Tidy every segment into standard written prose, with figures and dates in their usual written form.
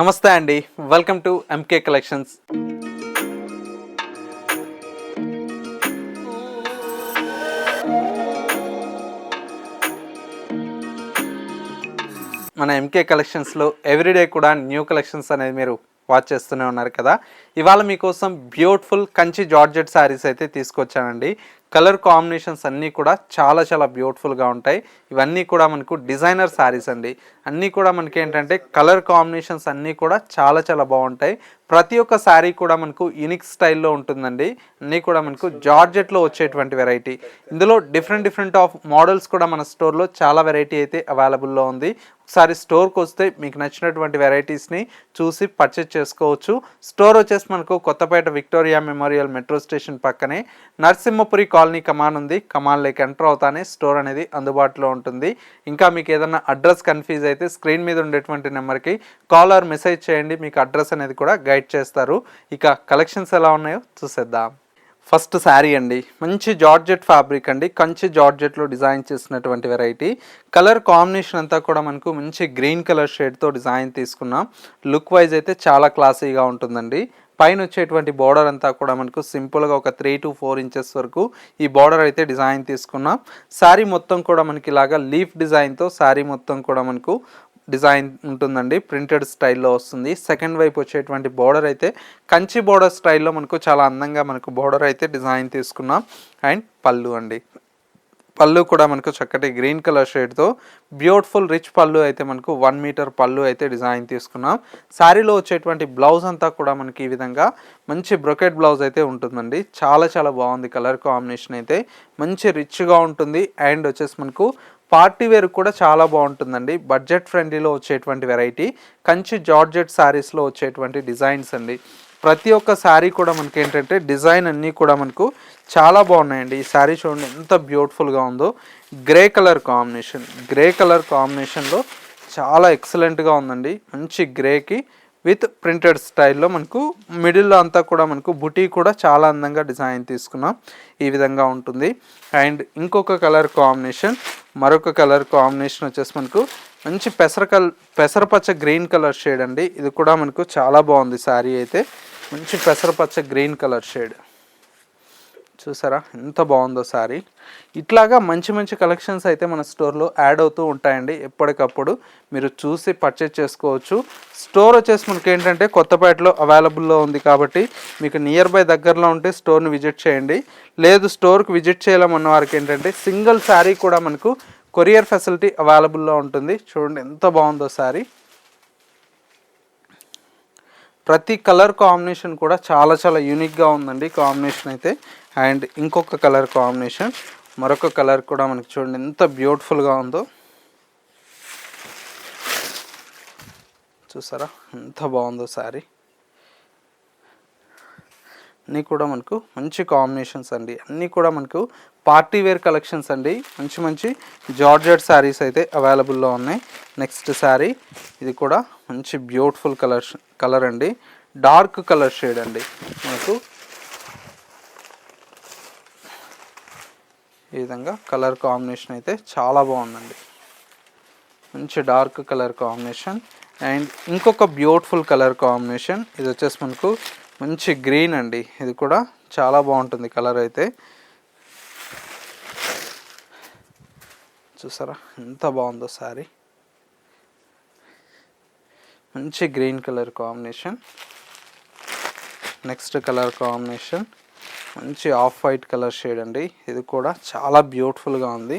నమస్తే అండి, welcome to MK collections. మన ఎంకే కలెక్షన్స్లో ఎవ్రీడే కూడా న్యూ కలెక్షన్స్ అనేది మీరు వాచ్ చేస్తూనే ఉన్నారు కదా. ఇవాళ మీకోసం బ్యూటిఫుల్ కంచి జార్జెట్ శారీస్ అయితే తీసుకొచ్చానండి. కలర్ కాంబినేషన్స్ అన్నీ కూడా చాలా బ్యూటిఫుల్గా ఉంటాయి. ఇవన్నీ కూడా మనకు డిజైనర్ శారీస్ అండి. అన్నీ కూడా మనకి ఏంటంటే కలర్ కాంబినేషన్స్ అన్నీ కూడా చాలా బాగుంటాయి. ప్రతి ఒక్క శారీ కూడా మనకు యూనిక్ స్టైల్లో ఉంటుందండి. అన్నీ కూడా మనకు జార్జెట్లో వచ్చేటువంటి వెరైటీ. ఇందులో డిఫరెంట్ ఆఫ్ మోడల్స్ కూడా మన స్టోర్లో చాలా వెరైటీ అయితే అవైలబుల్లో ఉంది. ఒకసారి స్టోర్కి వస్తే మీకు నచ్చినటువంటి వెరైటీస్ని చూసి పర్చేజ్ చేసుకోవచ్చు. స్టోర్ వచ్చేసి మనకు Kothapet Victoria Memorial metro station పక్కనే నరసింహపురి కాలనీ కమాన్ ఉంది. కమాన్లోకి ఎంటర్ అవుతానే స్టోర్ అనేది అందుబాటులో ఉంటుంది. ఇంకా మీకు ఏదైనా అడ్రస్ కన్ఫ్యూజ్ అయితే స్క్రీన్ మీద ఉండేటువంటి నెంబర్కి కాల్ ఆర్ మెసేజ్ చేయండి, మీకు అడ్రస్ అనేది కూడా గైడ్ చేస్తారు. ఇక కలెక్షన్స్ ఎలా ఉన్నాయో చూసేద్దాం. ఫస్ట్ శారీ అండి, మంచి జార్జెట్ ఫ్యాబ్రిక్ అండి, కంచి జార్జెట్లో డిజైన్ చేసినటువంటి వెరైటీ. కలర్ కాంబినేషన్ అంతా కూడా మనకు మంచి గ్రీన్ కలర్ షేడ్తో డిజైన్ తీసుకున్నాం. లుక్ వైజ్ అయితే చాలా క్లాసీగా ఉంటుందండి. పైన వచ్చేటువంటి బార్డర్ అంతా కూడా మనకు సింపుల్గా ఒక 3 to 4 ఇంచెస్ వరకు ఈ బార్డర్ అయితే డిజైన్ తీసుకున్నాం. శారీ మొత్తం కూడా మనకి ఇలాగా లీఫ్ డిజైన్తో శారీ మొత్తం కూడా మనకు డిజైన్ ఉంటుందండి. ప్రింటెడ్ స్టైల్లో వస్తుంది. సెకండ్ వైపు వచ్చేటువంటి బార్డర్ అయితే కంచి బార్డర్ స్టైల్లో మనకు చాలా అందంగా మనకు బార్డర్ అయితే డిజైన్ తీసుకున్నాం. అండ్ పళ్ళు అండి, పళ్ళు కూడా మనకు చక్కటి గ్రీన్ కలర్ షేడ్తో బ్యూటిఫుల్ రిచ్ పళ్ళు అయితే మనకు 1 మీటర్ పళ్ళు అయితే డిజైన్ తీసుకున్నాం. శారీలో వచ్చేటువంటి బ్లౌజ్ అంతా కూడా మనకి ఈ విధంగా మంచి బ్రొకెట్ బ్లౌజ్ అయితే ఉంటుందండి. చాలా బాగుంది. కలర్ కాంబినేషన్ అయితే మంచి రిచ్గా ఉంటుంది. అండ్ వచ్చేసి మనకు పార్టీ వేర్ కూడా చాలా బాగుంటుందండి. బడ్జెట్ ఫ్రెండ్లీలో వచ్చేటువంటి వెరైటీ కంచి జార్జెట్ శారీస్లో వచ్చేటువంటి డిజైన్స్ అండి. ప్రతి ఒక్క శారీ కూడా మనకి ఏంటంటే డిజైన్ అన్నీ కూడా మనకు చాలా బాగున్నాయండి. ఈ శారీ చూడండి ఎంత బ్యూటిఫుల్గా ఉందో. గ్రే కలర్ కాంబినేషన్లో చాలా ఎక్సలెంట్గా ఉందండి. మంచి గ్రేకి విత్ ప్రింటెడ్ స్టైల్లో మనకు మిడిల్లో అంతా కూడా మనకు బుటీ కూడా చాలా అందంగా డిజైన్ తీసుకున్నాం. ఈ విధంగా ఉంటుంది. అండ్ ఇంకొక కలర్ కాంబినేషన్, మరొక కలర్ కాంబినేషన్ వచ్చేసి మనకు మంచి పెసరపచ్చ గ్రీన్ కలర్ షేడ్ అండి. ఇది కూడా మనకు చాలా బాగుంది. శారీ అయితే మంచి పెసరపచ్చ గ్రీన్ కలర్ షేడ్, చూసారా ఎంత బాగుందో శారీ. ఇట్లాగా మంచి కలెక్షన్స్ అయితే మన స్టోర్లో యాడ్ అవుతూ ఉంటాయండి. ఎప్పటికప్పుడు మీరు చూసి పర్చేజ్ చేసుకోవచ్చు. స్టోర్ వచ్చేసి మనకి ఏంటంటే కొత్తపేటలో అవైలబుల్లో ఉంది కాబట్టి మీకు నియర్ బై దగ్గరలో ఉంటే స్టోర్ని విజిట్ చేయండి. లేదు స్టోర్కి విజిట్ చేయాలన్న వారికి ఏంటంటే సింగిల్ శారీ కూడా మనకు కొరియర్ ఫెసిలిటీ అవైలబుల్లో ఉంటుంది. చూడండి ఎంత బాగుందో శారీ. ప్రతి కలర్ కాంబినేషన్ కూడా చాలా యూనిక్గా ఉందండి కాంబినేషన్ అయితే. అండ్ ఇంకొక కలర్ కాంబినేషన్, మరొక కలర్ కూడా మనకి చూడండి ఎంత బ్యూటిఫుల్గా ఉందో. చూసారా ఎంత బాగుందో శారీ. అన్నీ కూడా మనకు మంచి కాంబినేషన్స్ అండి. అన్నీ కూడా మనకు పార్టీ వేర్ కలెక్షన్స్ అండి. మంచి జార్జెట్ శారీస్ అయితే అవైలబుల్లో ఉన్నాయి. నెక్స్ట్ శారీ, ఇది కూడా మంచి బ్యూటిఫుల్ కలర్ అండి. డార్క్ కలర్ షేడ్ అండి. మనకు ఈ విధంగా కలర్ కాంబినేషన్ అయితే చాలా బాగుందండి. మంచి డార్క్ కలర్ కాంబినేషన్. అండ్ ఇంకొక బ్యూటిఫుల్ కలర్ కాంబినేషన్, ఇది వచ్చేసి మనకు మంచి గ్రీన్ అండి. ఇది కూడా చాలా బాగుంటుంది కలర్ అయితే. చూసారా ఎంత బాగుందో శారీ. మంచి green colour combination. Next colour combination మంచి ఆఫ్ వైట్ కలర్ షేడ్ అండి. ఇది కూడా చాలా బ్యూటిఫుల్గా ఉంది.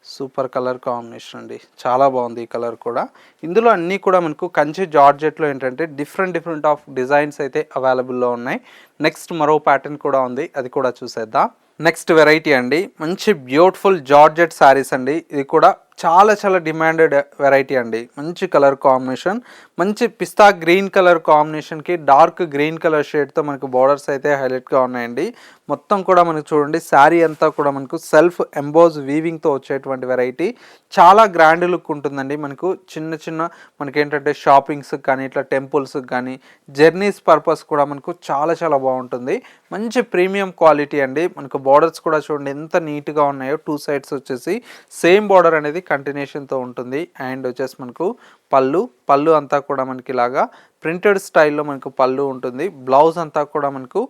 సూపర్ కలర్ కాంబినేషన్ అండి, చాలా బాగుంది ఈ కలర్ కూడా. ఇందులో అన్నీ కూడా మనకు కంచి జార్జెట్లో ఏంటంటే డిఫరెంట్ ఆఫ్ డిజైన్స్ అయితే అవైలబుల్లో ఉన్నాయి. నెక్స్ట్ మరో ప్యాటర్న్ కూడా ఉంది, అది కూడా చూసేద్దాం. నెక్స్ట్ వెరైటీ అండి, మంచి బ్యూటిఫుల్ జార్జెట్ శారీస్ అండి. ఇది కూడా చాలా డిమాండెడ్ వెరైటీ అండి. మంచి కలర్ కాంబినేషన్, మంచి పిస్తా గ్రీన్ కలర్ కాంబినేషన్కి డార్క్ గ్రీన్ కలర్ షేడ్తో మనకు బార్డర్స్ అయితే హైలైట్గా ఉన్నాయండి. మొత్తం కూడా మనకు చూడండి శారీ అంతా కూడా మనకు సెల్ఫ్ ఎంబోజ్ వీవింగ్తో వచ్చేటువంటి వెరైటీ. చాలా గ్రాండ్ లుక్ ఉంటుందండి. మనకు చిన్న చిన్న మనకేంటంటే షాపింగ్స్కి కానీ ఇట్లా టెంపుల్స్కి కానీ జర్నీస్ పర్పస్ కూడా మనకు చాలా చాలా బాగుంటుంది. మంచి ప్రీమియం క్వాలిటీ అండి. మనకు బార్డర్స్ కూడా చూడండి ఎంత నీట్గా ఉన్నాయో. 2 సైడ్స్ వచ్చేసి సేమ్ బార్డర్ అనేది కంటిన్యూషన్తో ఉంటుంది. అండ్ వచ్చేసి మనకు పళ్ళు అంతా కూడా మనకి ఇలాగా ప్రింటెడ్ స్టైల్లో మనకు పళ్ళు ఉంటుంది. బ్లౌజ్ అంతా కూడా మనకు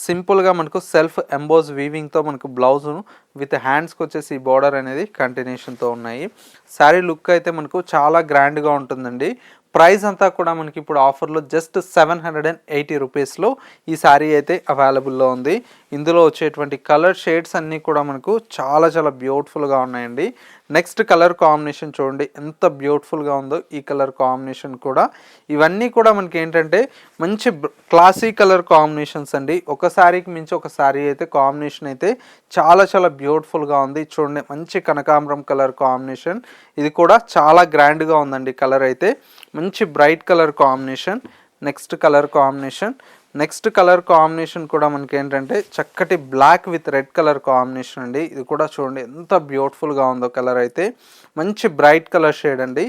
సింపుల్గా మనకు సెల్ఫ్ ఎంబోజ్ వీవింగ్తో మనకు బ్లౌజ్ విత్ హ్యాండ్స్కి వచ్చేసి ఈ బార్డర్ అనేది కంటిన్యూషన్తో ఉన్నాయి. శారీ లుక్ అయితే మనకు చాలా గ్రాండ్గా ఉంటుందండి. ప్రైస్ అంతా కూడా మనకి ఇప్పుడు ఆఫర్లో జస్ట్ 780 రూపీస్లో ఈ శారీ అయితే అవైలబుల్లో ఉంది. ఇందులో వచ్చేటువంటి కలర్ షేడ్స్ అన్నీ కూడా మనకు చాలా చాలా బ్యూటిఫుల్గా ఉన్నాయండి. నెక్స్ట్ కలర్ కాంబినేషన్ చూడండి ఎంత బ్యూటిఫుల్గా ఉందో ఈ కలర్ కాంబినేషన్ కూడా. ఇవన్నీ కూడా మనకి ఏంటంటే మంచి క్లాసీ కలర్ కాంబినేషన్స్ అండి. ఒక శారీకి మించి ఒక శారీ అయితే కాంబినేషన్ అయితే చాలా చాలా బ్యూటిఫుల్గా ఉంది. చూడండి మంచి కనకాంబరం కలర్ కాంబినేషన్. ఇది కూడా చాలా గ్రాండ్గా ఉందండి. కలర్ అయితే మంచి bright colour combination. Next colour combination కూడా మనకి ఏంటంటే చక్కటి black with red colour combination అండి. ఇది కూడా చూడండి ఎంత బ్యూటిఫుల్గా ఉందో కలర్ అయితే. మంచి బ్రైట్ కలర్ షేడ్ అండి.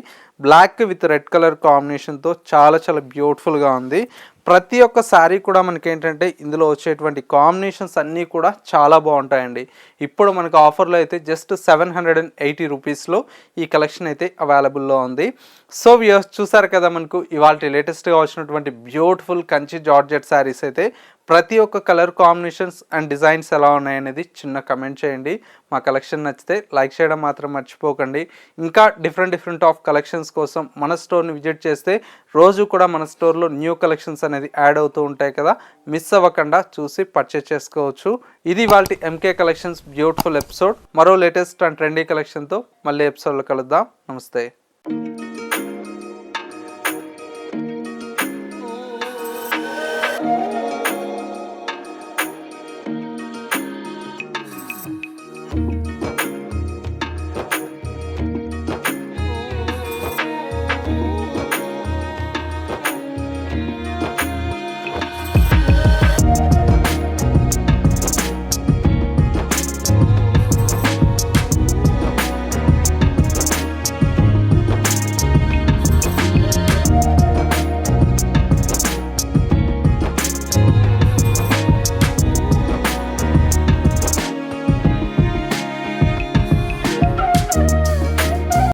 బ్లాక్ విత్ రెడ్ కలర్ కాంబినేషన్తో చాలా చాలా బ్యూటిఫుల్గా ఉంది. ప్రతి ఒక్క శారీ కూడా మనకి ఏంటంటే ఇందులో వచ్చేటువంటి కాంబినేషన్స్ అన్నీ కూడా చాలా బాగుంటాయండి. ఇప్పుడు మనకు ఆఫర్లో అయితే జస్ట్ 780 రూపీస్లో ఈ కలెక్షన్ అయితే అవైలబుల్లో ఉంది. సో వ్యూయర్స్ చూసారు కదా మనకు ఇవాళ లేటెస్ట్గా వచ్చినటువంటి బ్యూటిఫుల్ కంచి జార్జెట్ శారీస్ అయితే ప్రతి ఒక్క కలర్ కాంబినేషన్స్ అండ్ డిజైన్స్ ఎలా ఉన్నాయనేది చిన్న కమెంట్ చేయండి. మా కలెక్షన్ నచ్చితే లైక్ చేయడం మాత్రం మర్చిపోకండి. ఇంకా డిఫరెంట్ ఆఫ్ కలెక్షన్స్ కోసం మన స్టోర్ని విజిట్ చేస్తే రోజు కూడా మన స్టోర్లో న్యూ కలెక్షన్స్ అనేది యాడ్ అవుతూ ఉంటాయి కదా. మిస్ అవ్వకుండా చూసి పర్చేస్ చేసుకోవచ్చు. ఇది ఇవాల్టి ఎంకే కలెక్షన్స్ బ్యూటిఫుల్ ఎపిసోడ్. మరో లేటెస్ట్ అండ్ ట్రెండీ కలెక్షన్తో మళ్ళీ ఎపిసోడ్లో కలుద్దాం. నమస్తే.